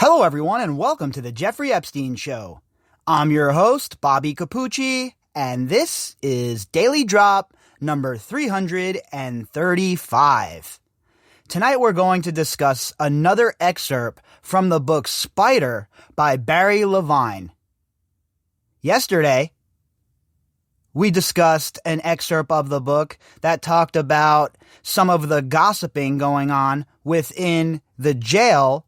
Hello, everyone, and welcome to the Jeffrey Epstein Show. I'm your host, Bobbycapucci, and this is Daily Drop number 335. Tonight we're going to discuss another excerpt from the book Spider by Barry Levine. Yesterday, we discussed an excerpt of the book that talked about some of the gossiping going on within the jail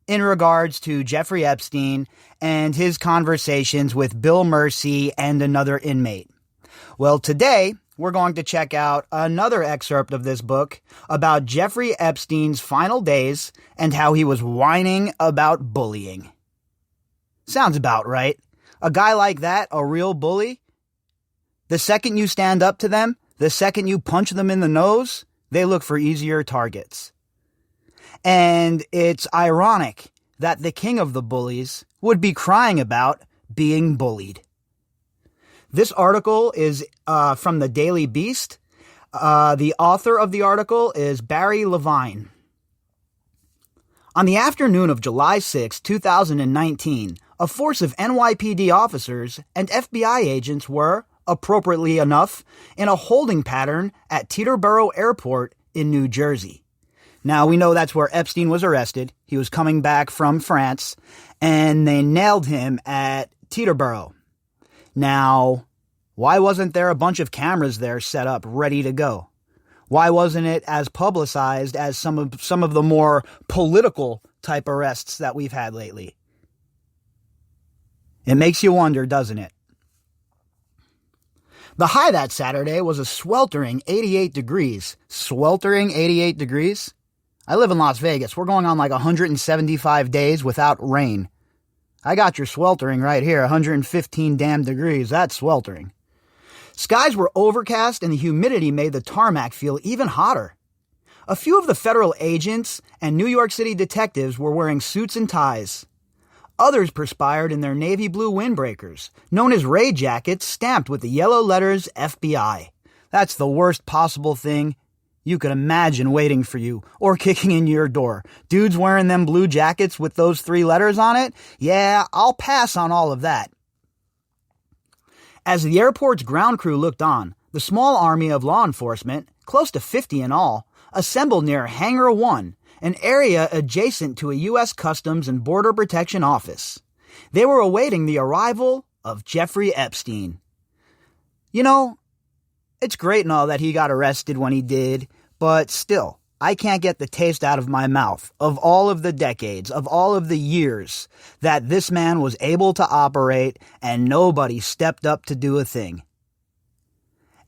in regards to Jeffrey Epstein and his conversations with Bill Mercy and another inmate. Well, today, we're going to check out another excerpt of this book about Jeffrey Epstein's final days and how he was whining about bullying. Sounds about right. A guy like that, a real bully, the second you stand up to them, the second you punch them in the nose, they look for easier targets. And it's ironic that the king of the bullies would be crying about being bullied. This article is from the Daily Beast. The author of the article is Barry Levine. On the afternoon of July 6, 2019, a force of NYPD officers and FBI agents were, appropriately enough, in a holding pattern at Teterboro Airport in New Jersey. Now, we know that's where Epstein was arrested. He was coming back from France, and they nailed him at Teterboro. Now, why wasn't there a bunch of cameras there set up, ready to go? Why wasn't it as publicized as some of the more political type arrests that we've had lately? It makes you wonder, doesn't it? The high that Saturday was a sweltering 88 degrees. Sweltering 88 degrees? I live in Las Vegas. We're going on like 175 days without rain. I got your sweltering right here, 115 damn degrees. That's sweltering. Skies were overcast and the humidity made the tarmac feel even hotter. A few of the federal agents and New York City detectives were wearing suits and ties. Others perspired in their navy blue windbreakers, known as raid jackets stamped with the yellow letters FBI. That's the worst possible thing you could imagine waiting for you or kicking in your door. Dudes wearing them blue jackets with those 3 letters on it? Yeah, I'll pass on all of that. As the airport's ground crew looked on, the small army of law enforcement, close to 50 in all, assembled near Hangar 1, an area adjacent to a U.S. Customs and Border Protection office. They were awaiting the arrival of Jeffrey Epstein. You know, it's great and all that he got arrested when he did, but still, I can't get the taste out of my mouth of all of the decades, of all of the years that this man was able to operate and nobody stepped up to do a thing.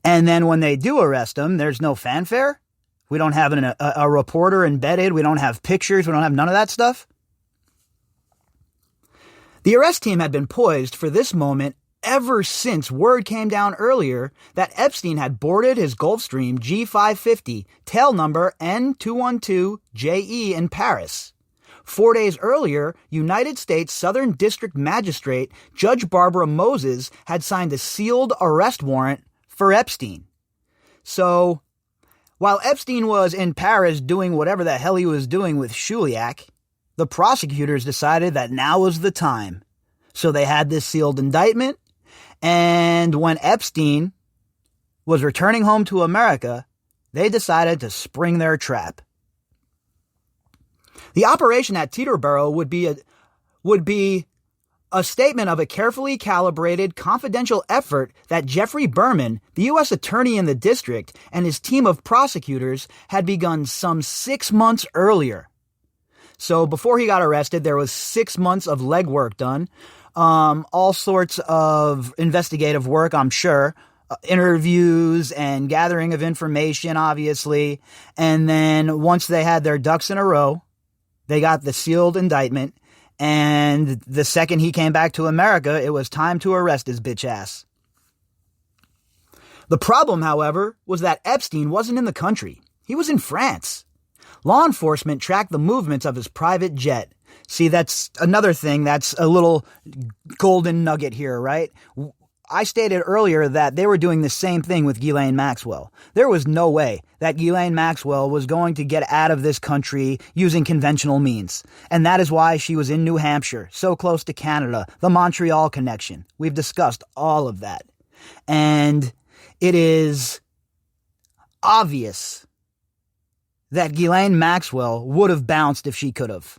And then when they do arrest him, there's no fanfare? We don't have a reporter embedded. We don't have pictures. We don't have none of that stuff. The arrest team had been poised for this moment ever since word came down earlier that Epstein had boarded his Gulfstream G550, tail number N212JE in Paris. 4 days earlier, United States Southern District Magistrate Judge Barbara Moses had signed a sealed arrest warrant for Epstein. So, while Epstein was in Paris doing whatever the hell he was doing with Shuliak, the prosecutors decided that now was the time. So they had this sealed indictment, and when Epstein was returning home to America, they decided to spring their trap. The operation at Teterboro would be a statement of a carefully calibrated, confidential effort that Jeffrey Berman, the U.S. attorney in the district, and his team of prosecutors had begun some 6 months earlier. So before he got arrested, there was 6 months of legwork done, all sorts of investigative work, I'm sure, interviews and gathering of information, obviously. And then once they had their ducks in a row, they got the sealed indictment. And the second he came back to America, it was time to arrest his bitch ass. The problem, however, was that Epstein wasn't in the country. He was in France. Law enforcement tracked the movements of his private jet. See, that's another thing that's a little golden nugget here, right? I stated earlier that they were doing the same thing with Ghislaine Maxwell. There was no way that Ghislaine Maxwell was going to get out of this country using conventional means. And that is why she was in New Hampshire, so close to Canada, the Montreal connection. We've discussed all of that. And it is obvious that Ghislaine Maxwell would have bounced if she could have.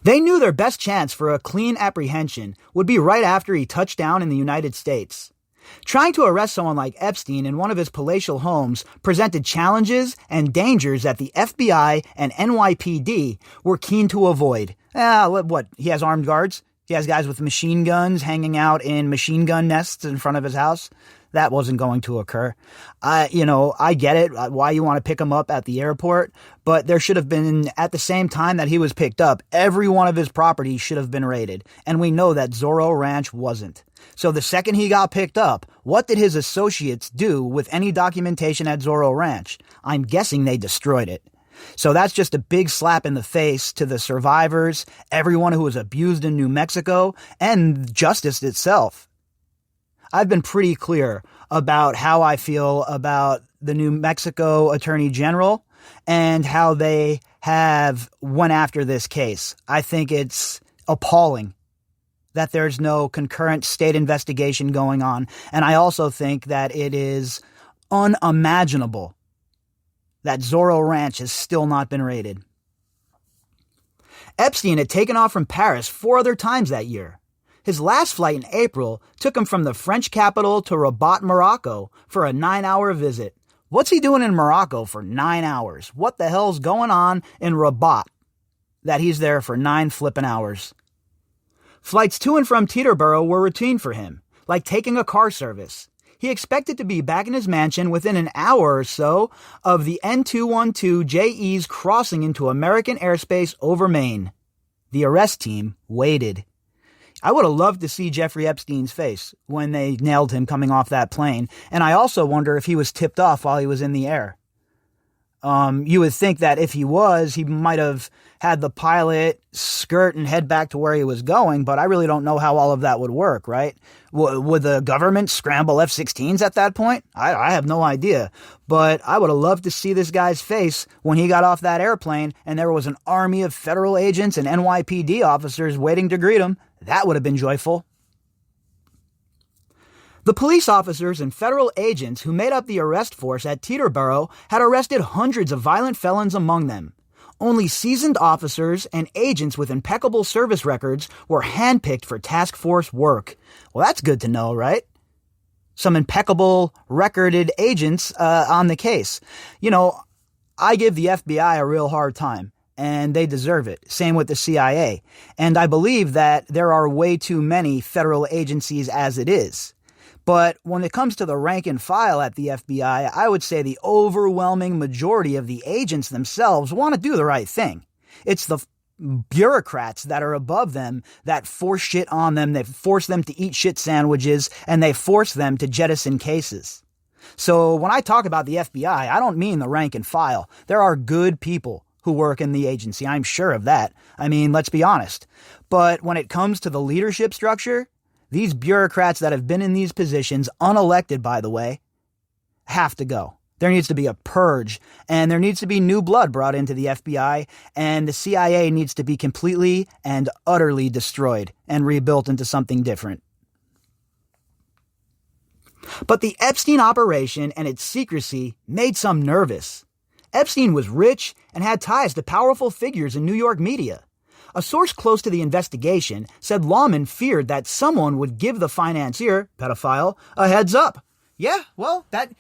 They knew their best chance for a clean apprehension would be right after he touched down in the United States. Trying to arrest someone like Epstein in one of his palatial homes presented challenges and dangers that the FBI and NYPD were keen to avoid. What? He has armed guards? He has guys with machine guns hanging out in machine gun nests in front of his house? That wasn't going to occur. I get it, why you want to pick him up at the airport, but there should have been, at the same time that he was picked up, every one of his properties should have been raided. And we know that Zorro Ranch wasn't. So the second he got picked up, what did his associates do with any documentation at Zorro Ranch? I'm guessing they destroyed it. So that's just a big slap in the face to the survivors, everyone who was abused in New Mexico, and justice itself. I've been pretty clear about how I feel about the New Mexico Attorney General and how they have went after this case. I think it's appalling that there's no concurrent state investigation going on. And I also think that it is unimaginable that Zorro Ranch has still not been raided. Epstein had taken off from Paris 4 other times that year. His last flight in April took him from the French capital to Rabat, Morocco for a 9-hour visit. What's he doing in Morocco for 9 hours? What the hell's going on in Rabat that he's there for 9 flippin' hours? Flights to and from Teterboro were routine for him, like taking a car service. He expected to be back in his mansion within an hour or so of the N212JE's crossing into American airspace over Maine. The arrest team waited. I would have loved to see Jeffrey Epstein's face when they nailed him coming off that plane, and I also wonder if he was tipped off while he was in the air. You would think that if he was, he might have had the pilot skirt and head back to where he was going, but I really don't know how all of that would work, right? Would the government scramble F-16s at that point? I have no idea, but I would have loved to see this guy's face when he got off that airplane and there was an army of federal agents and NYPD officers waiting to greet him. That would have been joyful. The police officers and federal agents who made up the arrest force at Teterboro had arrested hundreds of violent felons among them. Only seasoned officers and agents with impeccable service records were handpicked for task force work. Well, that's good to know, right? Some impeccable, recorded agents on the case. I give the FBI a real hard time, and they deserve it. Same with the CIA. And I believe that there are way too many federal agencies as it is. But when it comes to the rank and file at the FBI, I would say the overwhelming majority of the agents themselves want to do the right thing. It's the bureaucrats that are above them that force shit on them. They force them to eat shit sandwiches, and they force them to jettison cases. So when I talk about the FBI, I don't mean the rank and file. There are good people who work in the agency. I'm sure of that. I mean, let's be honest. But when it comes to the leadership structure, these bureaucrats that have been in these positions, unelected by the way, have to go. There needs to be a purge, and there needs to be new blood brought into the FBI, and the CIA needs to be completely and utterly destroyed and rebuilt into something different. But the Epstein operation and its secrecy made some nervous. Epstein was rich and had ties to powerful figures in New York media. A source close to the investigation said lawmen feared that someone would give the financier, pedophile, a heads up. Yeah, well, that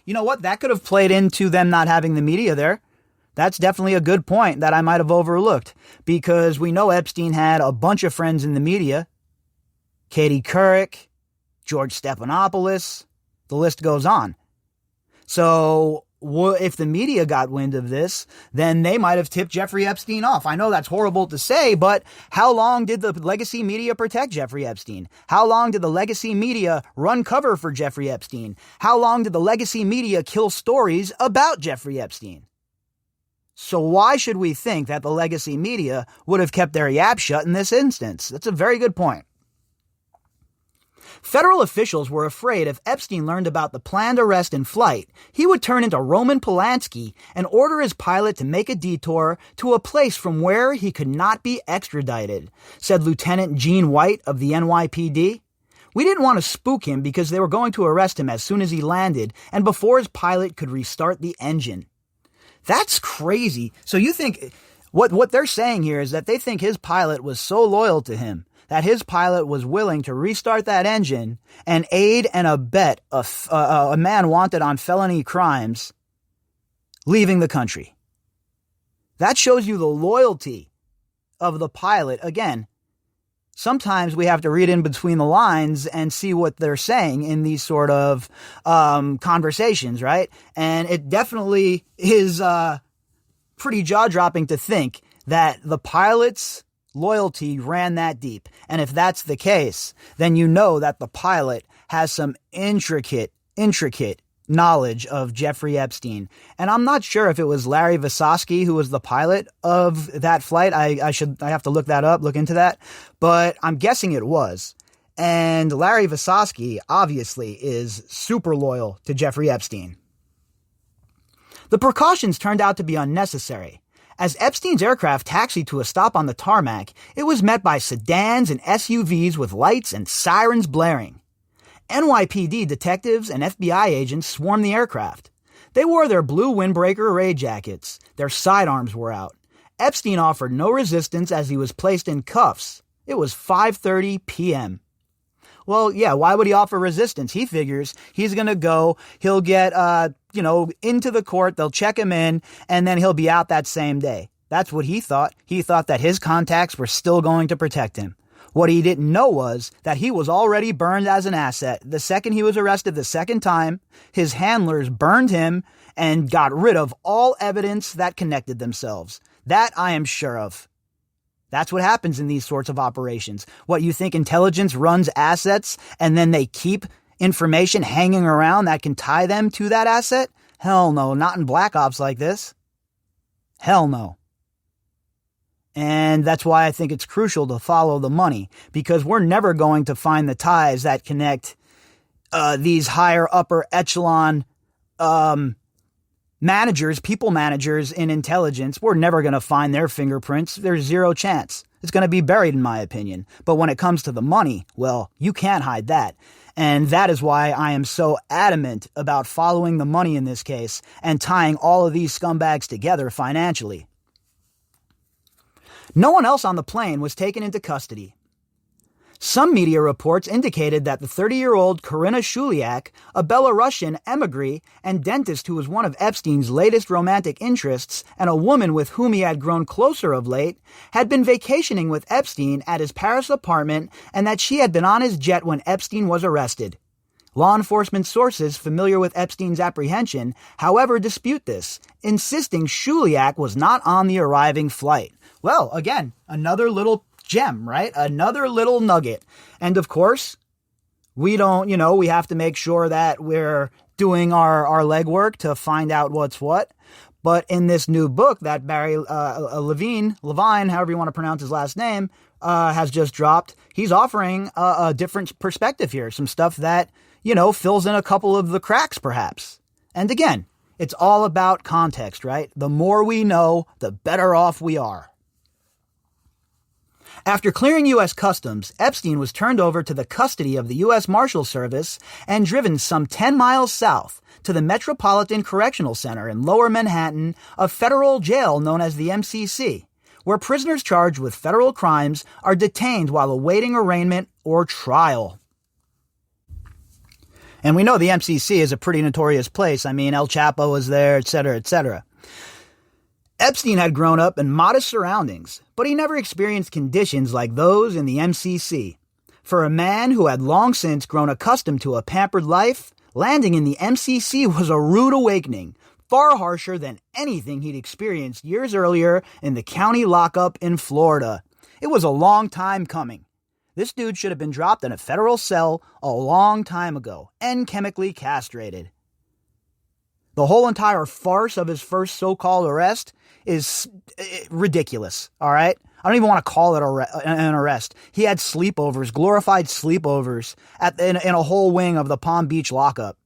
could have played into them not having the media there. That's definitely a good point that I might have overlooked, because we know Epstein had a bunch of friends in the media. Katie Couric, George Stephanopoulos, the list goes on. So if the media got wind of this, then they might have tipped Jeffrey Epstein off. I know that's horrible to say, but how long did the legacy media protect Jeffrey Epstein? How long did the legacy media run cover for Jeffrey Epstein? How long did the legacy media kill stories about Jeffrey Epstein? So why should we think that the legacy media would have kept their yap shut in this instance? That's a very good point. Federal officials were afraid if Epstein learned about the planned arrest and flight, he would turn into Roman Polanski and order his pilot to make a detour to a place from where he could not be extradited, said Lieutenant Gene White of the NYPD. We didn't want to spook him because they were going to arrest him as soon as he landed and before his pilot could restart the engine. That's crazy. So you think what they're saying here is that they think his pilot was so loyal to him that his pilot was willing to restart that engine and aid and abet a man wanted on felony crimes leaving the country. That shows you the loyalty of the pilot. Again, sometimes we have to read in between the lines and see what they're saying in these sort of conversations, right? And it definitely is pretty jaw-dropping to think that the pilot's loyalty ran that deep. And if that's the case, then you know that the pilot has some intricate knowledge of Jeffrey Epstein. And I'm not sure if it was Larry Visosky who was the pilot of that flight. I have to look into that. But I'm guessing it was. And Larry Visosky obviously is super loyal to Jeffrey Epstein. The precautions turned out to be unnecessary. As Epstein's aircraft taxied to a stop on the tarmac, it was met by sedans and SUVs with lights and sirens blaring. NYPD detectives and FBI agents swarmed the aircraft. They wore their blue windbreaker raid jackets. Their sidearms were out. Epstein offered no resistance as he was placed in cuffs. It was 5:30 p.m. Well, yeah, why would he offer resistance? He figures he's going to go, he'll get, into the court, they'll check him in, and then he'll be out that same day. That's what he thought. He thought that his contacts were still going to protect him. What he didn't know was that he was already burned as an asset. The second he was arrested the second time, his handlers burned him and got rid of all evidence that connected themselves. That I am sure of. That's what happens in these sorts of operations. What, you think intelligence runs assets and then they keep information hanging around that can tie them to that asset? Hell no, not in Black Ops like this. Hell no. And that's why I think it's crucial to follow the money, because we're never going to find the ties that connect these higher upper echelon people managers in intelligence. We're never going to find their fingerprints. There's zero chance. It's going to be buried, in my opinion. But when it comes to the money, well, you can't hide that. And that is why I am so adamant about following the money in this case and tying all of these scumbags together financially. No one else on the plane was taken into custody. Some media reports indicated that the 30-year-old Karina Shuliak, a Belarusian emigre and dentist who was one of Epstein's latest romantic interests and a woman with whom he had grown closer of late, had been vacationing with Epstein at his Paris apartment and that she had been on his jet when Epstein was arrested. Law enforcement sources familiar with Epstein's apprehension, however, dispute this, insisting Shuliak was not on the arriving flight. Well, again, another little gem, right? Another little nugget. And of course, we have to make sure that we're doing our legwork to find out what's what. But in this new book that Barry Levine, however you want to pronounce his last name, has just dropped, he's offering a different perspective here. Some stuff that, fills in a couple of the cracks, perhaps. And again, it's all about context, right? The more we know, the better off we are. After clearing U.S. Customs, Epstein was turned over to the custody of the U.S. Marshal Service and driven some 10 miles south to the Metropolitan Correctional Center in Lower Manhattan, a federal jail known as the MCC, where prisoners charged with federal crimes are detained while awaiting arraignment or trial. And we know the MCC is a pretty notorious place. I mean, El Chapo was there, etc., etc. Epstein had grown up in modest surroundings, but he never experienced conditions like those in the MCC. For a man who had long since grown accustomed to a pampered life, landing in the MCC was a rude awakening, far harsher than anything he'd experienced years earlier in the county lockup in Florida. It was a long time coming. This dude should have been dropped in a federal cell a long time ago and chemically castrated. The whole entire farce of his first so-called arrest is ridiculous, all right? I don't even want to call it an arrest. He had sleepovers, glorified sleepovers in a whole wing of the Palm Beach lockup.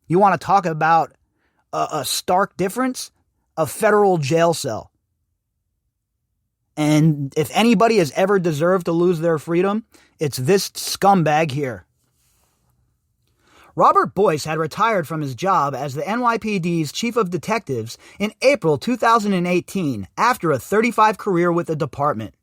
You want to talk about a stark difference? A federal jail cell. And if anybody has ever deserved to lose their freedom, it's this scumbag here. Robert Boyce had retired from his job as the NYPD's chief of detectives in April 2018 after a 35 career with the department.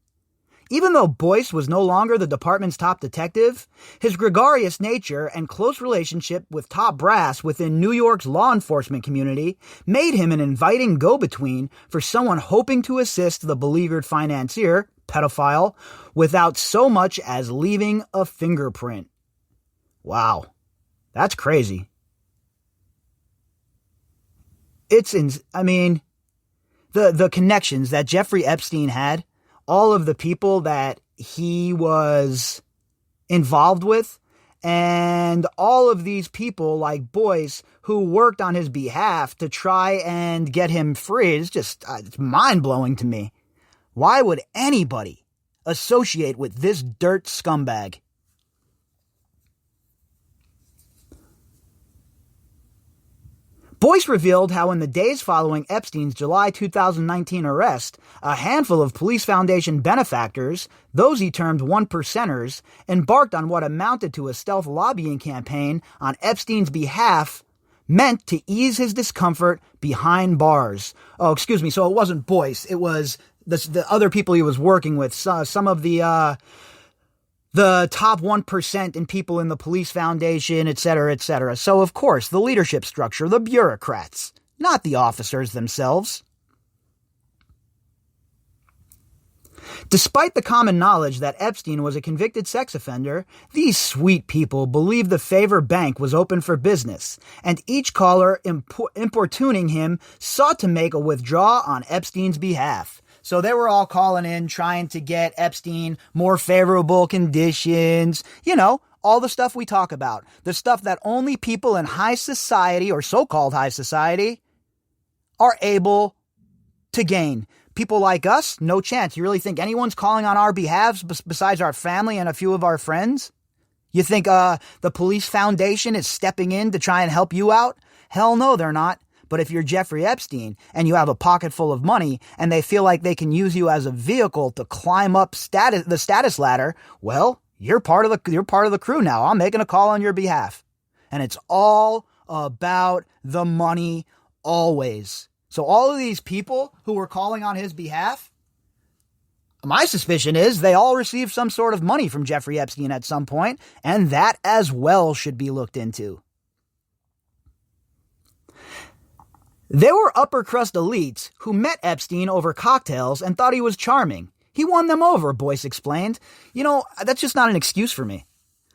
Even though Boyce was no longer the department's top detective, his gregarious nature and close relationship with top brass within New York's law enforcement community made him an inviting go-between for someone hoping to assist the beleaguered financier, pedophile, without so much as leaving a fingerprint. Wow, that's crazy. The connections that Jeffrey Epstein had, all of the people that he was involved with, and all of these people like Boyce who worked on his behalf to try and get him free, it's mind-blowing to me. Why would anybody associate with this dirt scumbag? Boyce revealed how in the days following Epstein's July 2019 arrest, a handful of Police Foundation benefactors, those he termed one-percenters, embarked on what amounted to a stealth lobbying campaign on Epstein's behalf meant to ease his discomfort behind bars. Oh, excuse me, so it wasn't Boyce, it was the other people he was working with, some of the top 1% in people in the Police Foundation, etc., etc. So, of course, the leadership structure, the bureaucrats, not the officers themselves. Despite the common knowledge that Epstein was a convicted sex offender, these sweet people believed the Favor Bank was open for business, and each caller importuning him sought to make a withdrawal on Epstein's behalf. So they were all calling in, trying to get Epstein more favorable conditions. You know, all the stuff we talk about. The stuff that only people in high society, or so-called high society, are able to gain. People like us, no chance. You really think anyone's calling on our behalves besides our family and a few of our friends? You think the Police Foundation is stepping in to try and help you out? Hell no, they're not. But if you're Jeffrey Epstein and you have a pocket full of money and they feel like they can use you as a vehicle to climb up the status ladder, well, you're part of the crew now. I'm making a call on your behalf. And it's all about the money always. So all of these people who were calling on his behalf, my suspicion is they all received some sort of money from Jeffrey Epstein at some point, and that as well should be looked into. There were upper crust elites who met Epstein over cocktails and thought he was charming. He won them over, Boyce explained. You know, that's just not an excuse for me.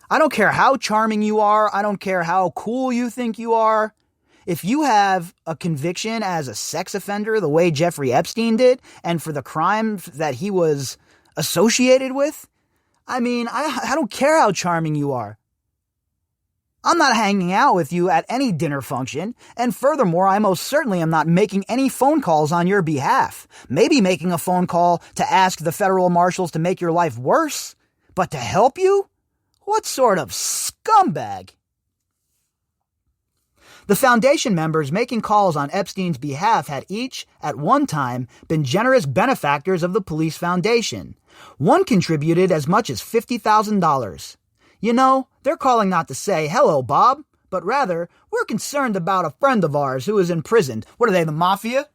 I don't care how charming you are. I don't care how cool you think you are. If you have a conviction as a sex offender the way Jeffrey Epstein did, and for the crimes that he was associated with, I mean, I don't care how charming you are. I'm not hanging out with you at any dinner function, and furthermore, I most certainly am not making any phone calls on your behalf. Maybe making a phone call to ask the federal marshals to make your life worse, but to help you? What sort of scumbag? The foundation members making calls on Epstein's behalf had each, at one time, been generous benefactors of the Police Foundation. One contributed as much as $50,000. You know, they're calling not to say, hello, Bob, but rather, we're concerned about a friend of ours who is imprisoned. What are they, the mafia?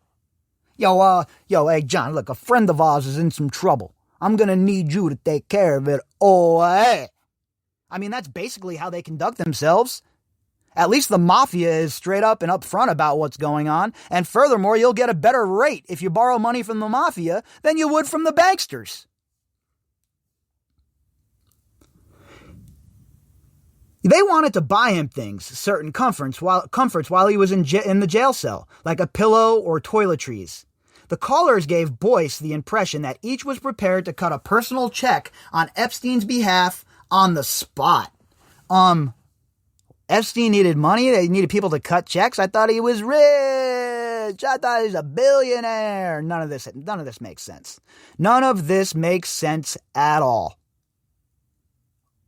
Hey, John, look, a friend of ours is in some trouble. I'm gonna need you to take care of it. Oh, hey. I mean, that's basically how they conduct themselves. At least the mafia is straight up and upfront about what's going on, and furthermore, you'll get a better rate if you borrow money from the mafia than you would from the banksters. They wanted to buy him things, certain comforts while he was in the jail cell, like a pillow or toiletries. The callers gave Boyce the impression that each was prepared to cut a personal check on Epstein's behalf on the spot. Epstein needed money? They needed people to cut checks? I thought he was rich. rich. I thought he's a billionaire. None of this makes sense. None of this makes sense at all.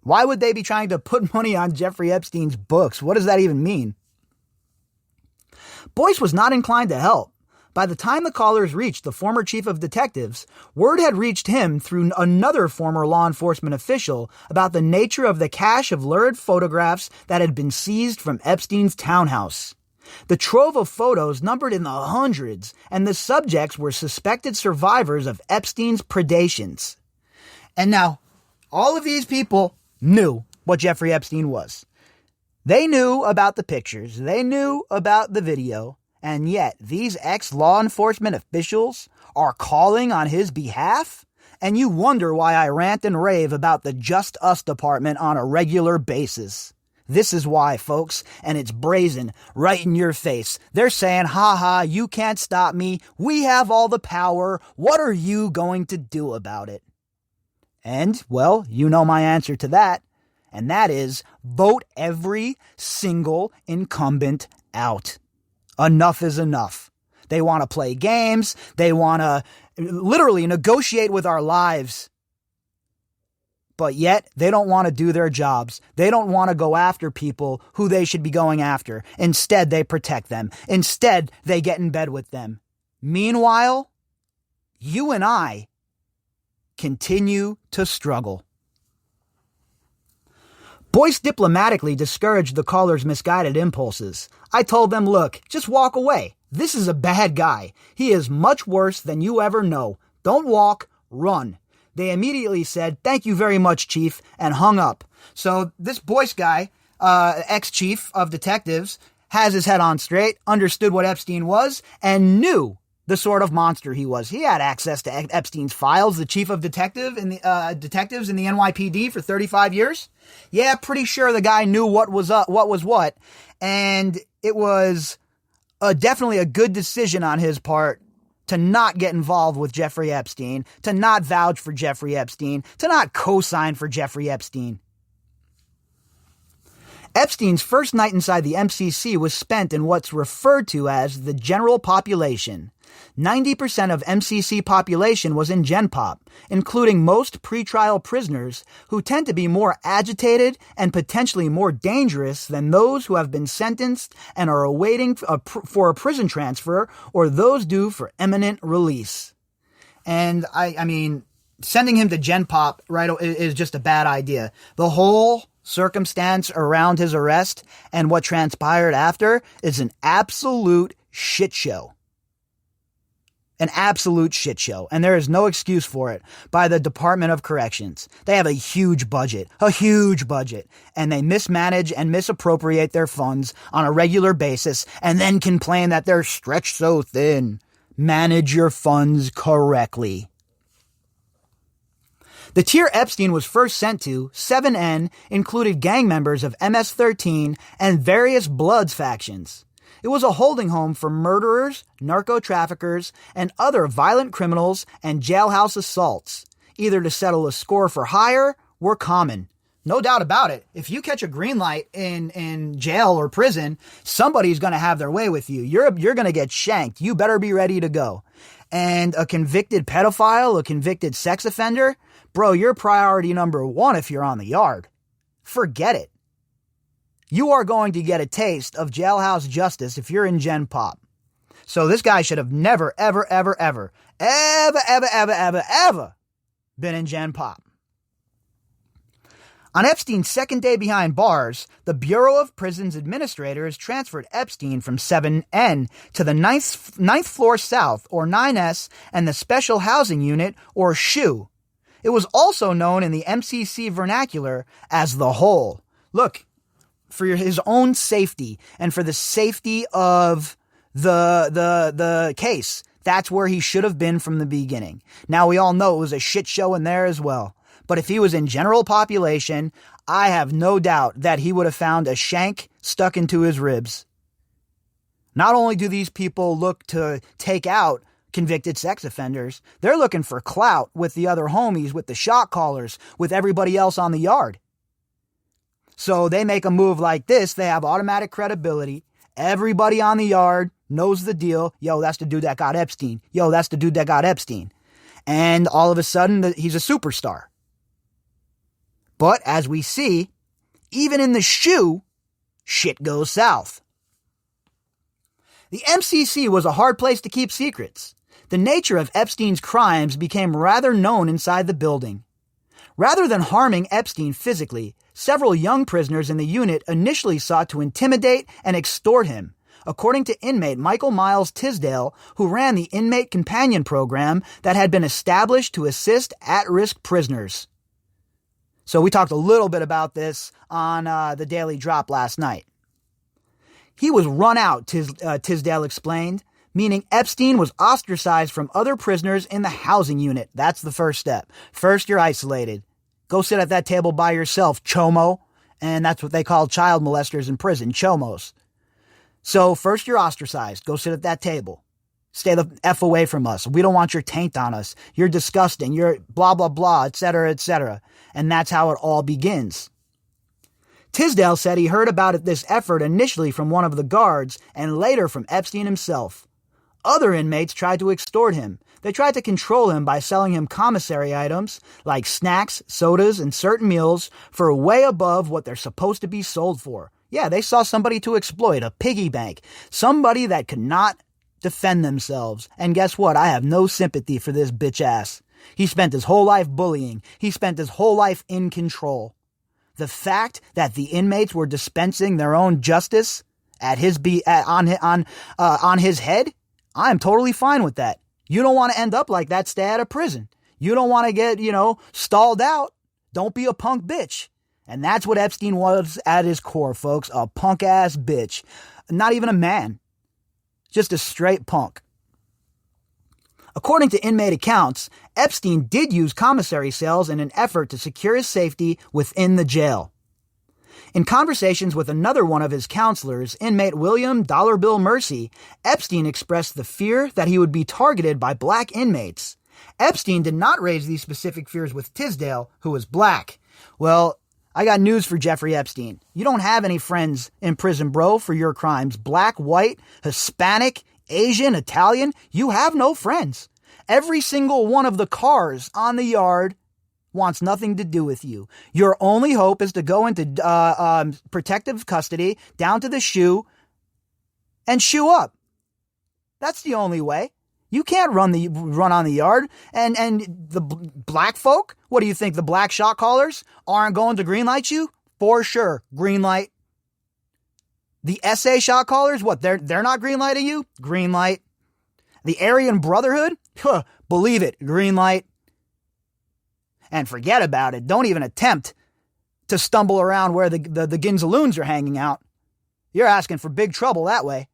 Why would they be trying to put money on Jeffrey Epstein's books? What does that even mean? Boyce was not inclined to help. By the time the callers reached the former chief of detectives, word had reached him through another former law enforcement official about the nature of the cache of lurid photographs that had been seized from Epstein's townhouse. The trove of photos numbered in the hundreds, and the subjects were suspected survivors of Epstein's predations. And now, all of these people knew what Jeffrey Epstein was. They knew about the pictures, they knew about the video, and yet these ex-law enforcement officials are calling on his behalf? And you wonder why I rant and rave about the Just Us department on a regular basis. This is why, folks, and it's brazen, right in your face. They're saying, ha, you can't stop me. We have all the power. What are you going to do about it? And, well, you know my answer to that. And that is, vote every single incumbent out. Enough is enough. They want to play games. They want to literally negotiate with our lives. But yet, they don't want to do their jobs. They don't want to go after people who they should be going after. Instead, they protect them. Instead, they get in bed with them. Meanwhile, you and I continue to struggle. Boyce diplomatically discouraged the caller's misguided impulses. I told them, look, just walk away. This is a bad guy. He is much worse than you ever know. Don't walk, run. They immediately said, thank you very much, Chief, and hung up. So this Boyce guy, ex-chief of detectives, has his head on straight, understood what Epstein was, and knew the sort of monster he was. He had access to Epstein's files, the chief of detectives in the NYPD for 35 years. Yeah, pretty sure the guy knew what was what, and it was definitely a good decision on his part to not get involved with Jeffrey Epstein, to not vouch for Jeffrey Epstein, to not co-sign for Jeffrey Epstein. Epstein's first night inside the MCC was spent in what's referred to as the general population. 90% of MCC population was in Gen Pop, including most pretrial prisoners who tend to be more agitated and potentially more dangerous than those who have been sentenced and are awaiting for a prison transfer or those due for imminent release. And I mean, sending him to Gen Pop, right, is just a bad idea. The whole circumstance around his arrest and what transpired after is an absolute shit show. An absolute shit show, and there is no excuse for it by the Department of Corrections. They have a huge budget, and they mismanage and misappropriate their funds on a regular basis and then complain that they're stretched so thin. Manage your funds correctly. The tier Epstein was first sent to, 7N, included gang members of MS-13 and various Bloods factions. It was a holding home for murderers, narco-traffickers, and other violent criminals and jailhouse assaults. Either to settle a score for hire were common. No doubt about it. If you catch a green light in jail or prison, somebody's going to have their way with you. You're going to get shanked. You better be ready to go. And a convicted pedophile, a convicted sex offender, bro, you're priority number one if you're on the yard. Forget it. You are going to get a taste of jailhouse justice if you're in Gen Pop. So this guy should have never, ever been in Gen Pop. On Epstein's second day behind bars, the Bureau of Prisons administrators transferred Epstein from 7N to the 9th floor south, or 9S, and the Special Housing Unit, or SHU. It was also known in the MCC vernacular as the Hole. Look, for his own safety and for the safety of the case, that's where he should have been from the beginning. Now, we all know it was a shit show in there as well. But if he was in general population, I have no doubt that he would have found a shank stuck into his ribs. Not only do these people look to take out convicted sex offenders, they're looking for clout with the other homies, with the shot callers, with everybody else on the yard. So they make a move like this, they have automatic credibility. Everybody on the yard knows the deal. Yo, that's the dude that got Epstein. Yo, that's the dude that got Epstein. And all of a sudden, he's a superstar. But as we see, even in the shoe, shit goes south. The MCC was a hard place to keep secrets. The nature of Epstein's crimes became rather known inside the building. Rather than harming Epstein physically, several young prisoners in the unit initially sought to intimidate and extort him, according to inmate Michael Miles Tisdale, who ran the Inmate Companion Program that had been established to assist at-risk prisoners. So we talked a little bit about this on the Daily Drop last night. He was run out, Tisdale explained, meaning Epstein was ostracized from other prisoners in the housing unit. That's the first step. First, you're isolated. Go sit at that table by yourself, chomo. And that's what they call child molesters in prison, chomos. So first, you're ostracized. Go sit at that table. Stay the F away from us. We don't want your taint on us. You're disgusting. You're blah, blah, blah, etc., etc. And that's how it all begins. Tisdale said he heard about this effort initially from one of the guards and later from Epstein himself. Other inmates tried to extort him. They tried to control him by selling him commissary items like snacks, sodas, and certain meals for way above what they're supposed to be sold for. Yeah, they saw somebody to exploit, a piggy bank, somebody that could not defend themselves. And guess what? I have no sympathy for this bitch ass. He spent his whole life bullying. He spent his whole life in control. The fact that the inmates were dispensing their own justice at on his head, I am totally fine with that. You don't want to end up like that, stay out of prison. You don't want to get, stalled out. Don't be a punk bitch. And that's what Epstein was at his core, folks. A punk ass bitch. Not even a man. Just a straight punk. According to inmate accounts, Epstein did use commissary sales in an effort to secure his safety within the jail. In conversations with another one of his counselors, inmate William Dollar Bill Mercy, Epstein expressed the fear that he would be targeted by black inmates. Epstein did not raise these specific fears with Tisdale, who was black. Well, I got news for Jeffrey Epstein. You don't have any friends in prison, bro, for your crimes. Black, white, Hispanic, Asian, Italian, you have no friends. Every single one of the cars on the yard wants nothing to do with you. Your only hope is to go into protective custody, down to the shoe, and shoe up. That's the only way. You can't run on the yard. And the black folk, what do you think? The black shot callers aren't going to greenlight you? For sure, green light. The SA shot callers, what, they're not greenlighting you? Green light. The Aryan Brotherhood? Believe it, green light. And forget about it. Don't even attempt to stumble around where the Ginzaloons are hanging out. You're asking for big trouble that way.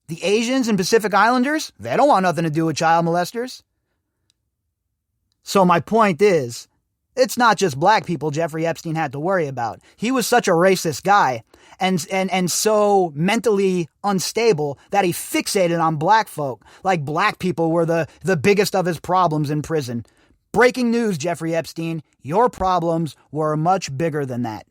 The Asians and Pacific Islanders, they don't want nothing to do with child molesters. So my point is, it's not just black people Jeffrey Epstein had to worry about. He was such a racist guy and so mentally unstable that he fixated on black folk, like black people were the biggest of his problems in prison. Breaking news, Jeffrey Epstein, your problems were much bigger than that.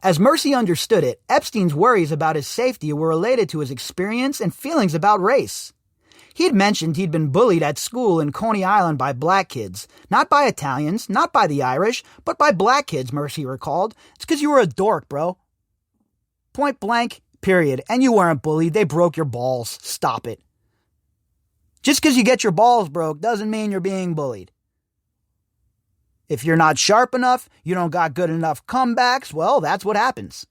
As Mercy understood it, Epstein's worries about his safety were related to his experience and feelings about race. He'd mentioned he'd been bullied at school in Coney Island by black kids. Not by Italians, not by the Irish, but by black kids, Mercy recalled. It's because you were a dork, bro. Point blank, period. And you weren't bullied. They broke your balls. Stop it. Just because you get your balls broke doesn't mean you're being bullied. If you're not sharp enough, you don't got good enough comebacks, well, that's what happens.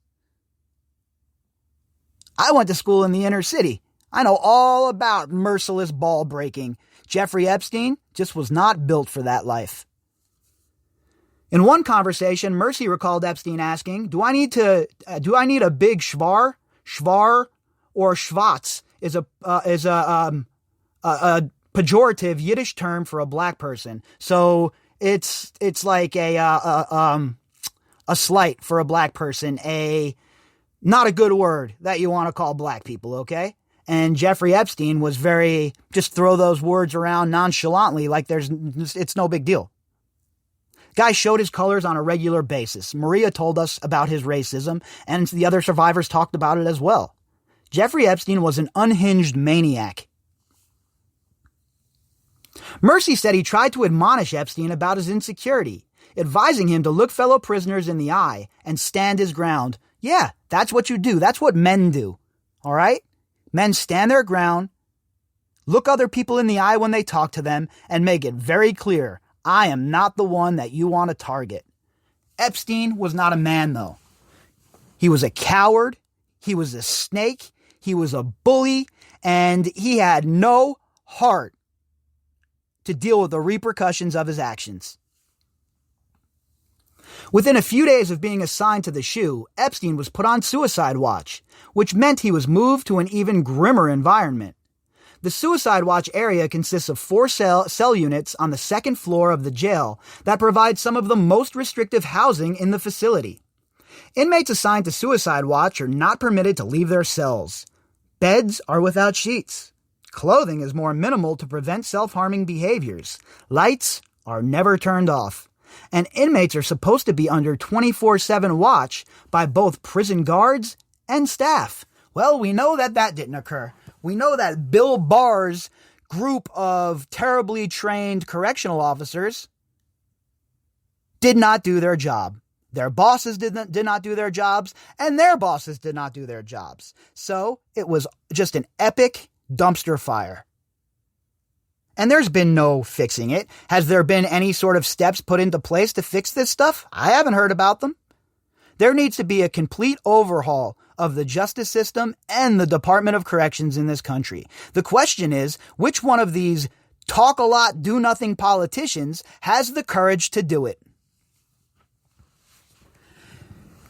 I went to school in the inner city. I know all about merciless ball breaking. Jeffrey Epstein just was not built for that life. In one conversation, Mercy recalled Epstein asking, do I need a big schvar? Schvar or schwarz is a pejorative Yiddish term for a black person. So it's like a slight for a black person, not a good word that you want to call black people, okay? And Jeffrey Epstein was very, just throw those words around nonchalantly like it's no big deal. Guy showed his colors on a regular basis. Maria told us about his racism, and the other survivors talked about it as well. Jeffrey Epstein was an unhinged maniac. Mercy said he tried to admonish Epstein about his insecurity, advising him to look fellow prisoners in the eye and stand his ground. Yeah, that's what you do. That's what men do. All right? Men stand their ground, look other people in the eye when they talk to them, and make it very clear, I am not the one that you want to target. Epstein was not a man, though. He was a coward. He was a snake. He was a bully. And he had no heart to deal with the repercussions of his actions. Within a few days of being assigned to the SHU, Epstein was put on suicide watch, which meant he was moved to an even grimmer environment. The suicide watch area consists of 4 cell units on the second floor of the jail that provide some of the most restrictive housing in the facility. Inmates assigned to suicide watch are not permitted to leave their cells. Beds are without sheets. Clothing is more minimal to prevent self-harming behaviors. Lights are never turned off. And inmates are supposed to be under 24/7 watch by both prison guards and staff. Well, we know that didn't occur. We know that Bill Barr's group of terribly trained correctional officers did not do their job. Their bosses did not do their jobs, and their bosses did not do their jobs. So it was just an epic dumpster fire. And there's been no fixing it. Has there been any sort of steps put into place to fix this stuff? I haven't heard about them. There needs to be a complete overhaul of the justice system and the Department of Corrections in this country. The question is, which one of these talk a lot, do nothing politicians has the courage to do it?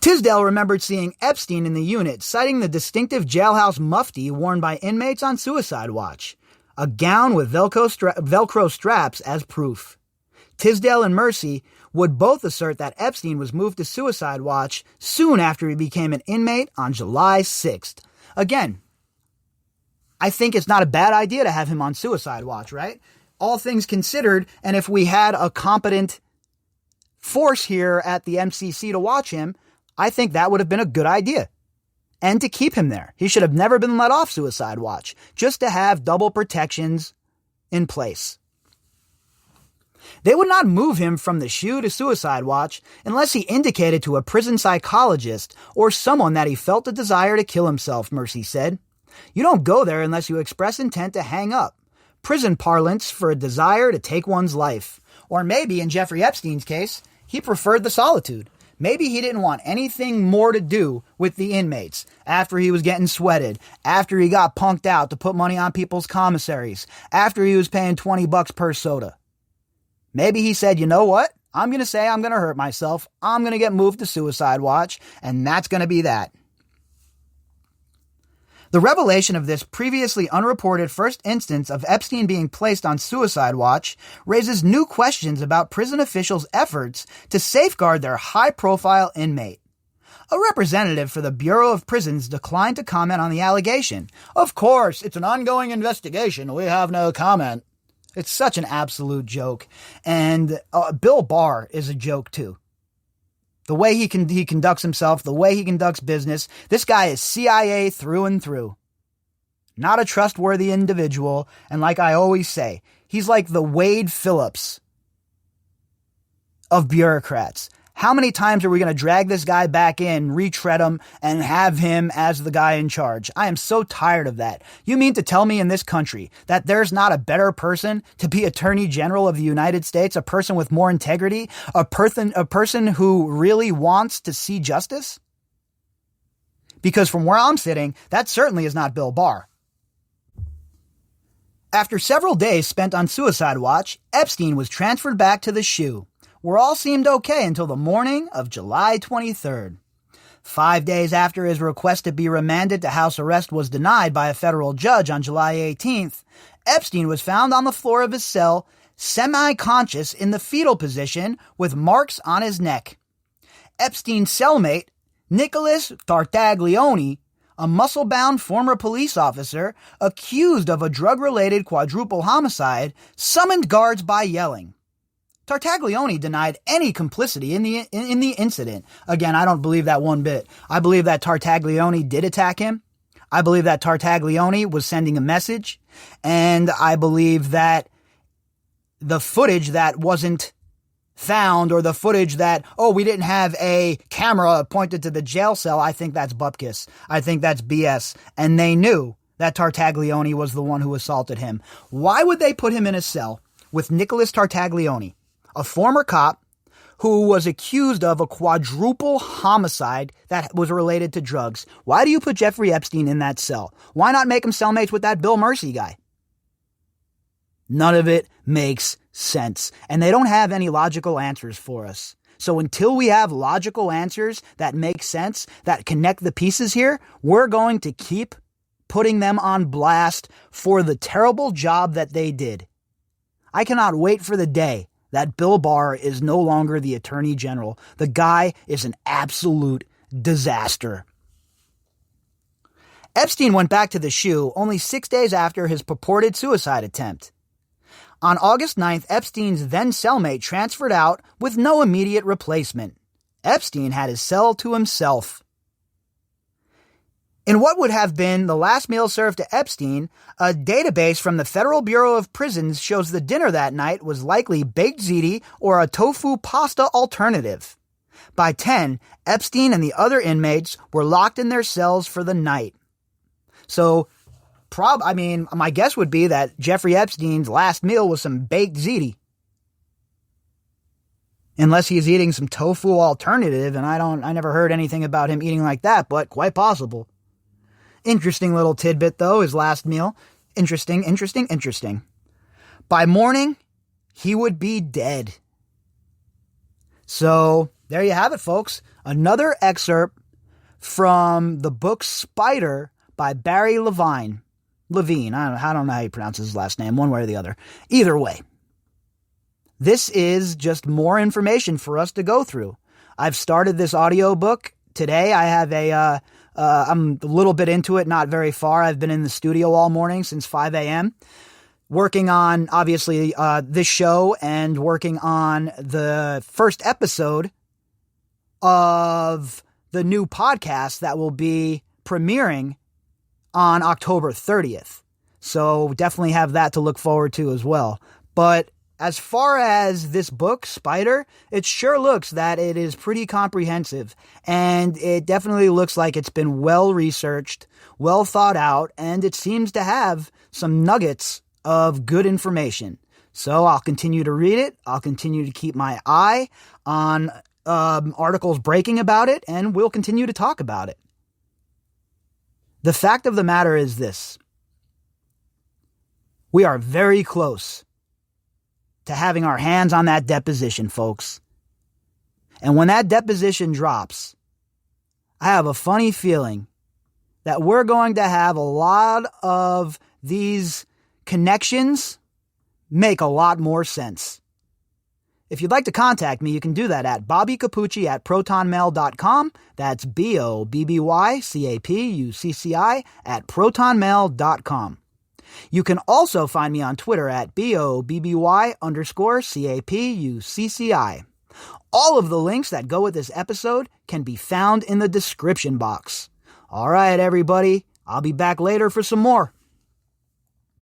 Tisdale remembered seeing Epstein in the unit, citing the distinctive jailhouse mufti worn by inmates on suicide watch, a gown with Velcro straps as proof. Tisdale and Mercy would both assert that Epstein was moved to suicide watch soon after he became an inmate on July 6th. Again, I think it's not a bad idea to have him on suicide watch, right? All things considered, and if we had a competent force here at the MCC to watch him, I think that would have been a good idea. And to keep him there. He should have never been let off suicide watch, just to have double protections in place. They would not move him from the SHU to suicide watch unless he indicated to a prison psychologist or someone that he felt a desire to kill himself, Mercy said. You don't go there unless you express intent to hang up. Prison parlance for a desire to take one's life. Or maybe, in Jeffrey Epstein's case, he preferred the solitude. Maybe he didn't want anything more to do with the inmates after he was getting sweated, after he got punked out to put money on people's commissaries, after he was paying $20 per soda. Maybe he said, you know what? I'm going to say I'm going to hurt myself. I'm going to get moved to suicide watch, and that's going to be that. The revelation of this previously unreported first instance of Epstein being placed on suicide watch raises new questions about prison officials' efforts to safeguard their high-profile inmate. A representative for the Bureau of Prisons declined to comment on the allegation. Of course, it's an ongoing investigation. We have no comment. It's such an absolute joke. And Bill Barr is a joke, too. The way he conducts himself, the way he conducts business, this guy is CIA through and through. Not a trustworthy individual, and like I always say, he's like the Wade Phillips of bureaucrats. How many times are we going to drag this guy back in, retread him, and have him as the guy in charge? I am so tired of that. You mean to tell me in this country that there's not a better person to be Attorney General of the United States, a person with more integrity, a person who really wants to see justice? Because from where I'm sitting, that certainly is not Bill Barr. After several days spent on suicide watch, Epstein was transferred back to the SHU, where all seemed okay until the morning of July 23rd. 5 days after his request to be remanded to house arrest was denied by a federal judge on July 18th, Epstein was found on the floor of his cell, semi-conscious in the fetal position with marks on his neck. Epstein's cellmate, Nicholas Tartaglione, a muscle-bound former police officer accused of a drug-related quadruple homicide, summoned guards by yelling, Tartaglione denied any complicity in the incident. Again, I don't believe that one bit. I believe that Tartaglione did attack him. I believe that Tartaglione was sending a message. And I believe that the footage that wasn't found, or the footage that, we didn't have a camera pointed to the jail cell, I think that's bupkis. I think that's BS. And they knew that Tartaglione was the one who assaulted him. Why would they put him in a cell with Nicholas Tartaglione, a former cop who was accused of a quadruple homicide that was related to drugs? Why do you put Jeffrey Epstein in that cell? Why not make him cellmates with that Bill Mercy guy? None of it makes sense. And they don't have any logical answers for us. So until we have logical answers that make sense, that connect the pieces here, we're going to keep putting them on blast for the terrible job that they did. I cannot wait for the day that Bill Barr is no longer the Attorney General. The guy is an absolute disaster. Epstein went back to the SHU only 6 days after his purported suicide attempt. On August 9th, Epstein's then cellmate transferred out with no immediate replacement. Epstein had his cell to himself. In what would have been the last meal served to Epstein, a database from the Federal Bureau of Prisons shows the dinner that night was likely baked ziti or a tofu pasta alternative. By 10, Epstein and the other inmates were locked in their cells for the night. So, my guess would be that Jeffrey Epstein's last meal was some baked ziti. Unless he's eating some tofu alternative, and I never heard anything about him eating like that, but quite possible. Interesting little tidbit, though, his last meal. Interesting. By morning, he would be dead. So, there you have it, folks. Another excerpt from the book Spider by Barry Levine. I don't know how you pronounce his last name, one way or the other. Either way, this is just more information for us to go through. I've started this audiobook today. I have I'm a little bit into it, not very far. I've been in the studio all morning since 5 a.m. working on, obviously, this show and working on the first episode of the new podcast that will be premiering on October 30th. So definitely have that to look forward to as well. But as far as this book, Spider, it sure looks that it is pretty comprehensive. And it definitely looks like it's been well researched, well thought out, and it seems to have some nuggets of good information. So I'll continue to read it. I'll continue to keep my eye on articles breaking about it, and we'll continue to talk about it. The fact of the matter is this. We are very close to having our hands on that deposition, folks. And when that deposition drops, I have a funny feeling that we're going to have a lot of these connections make a lot more sense. If you'd like to contact me, you can do that at bobbycapucci@protonmail.com. That's BOBBYCAPUCCI @protonmail.com. You can also find me on Twitter at BOBBY_CAPUCCI. All of the links that go with this episode can be found in the description box. All right, everybody. I'll be back later for some more.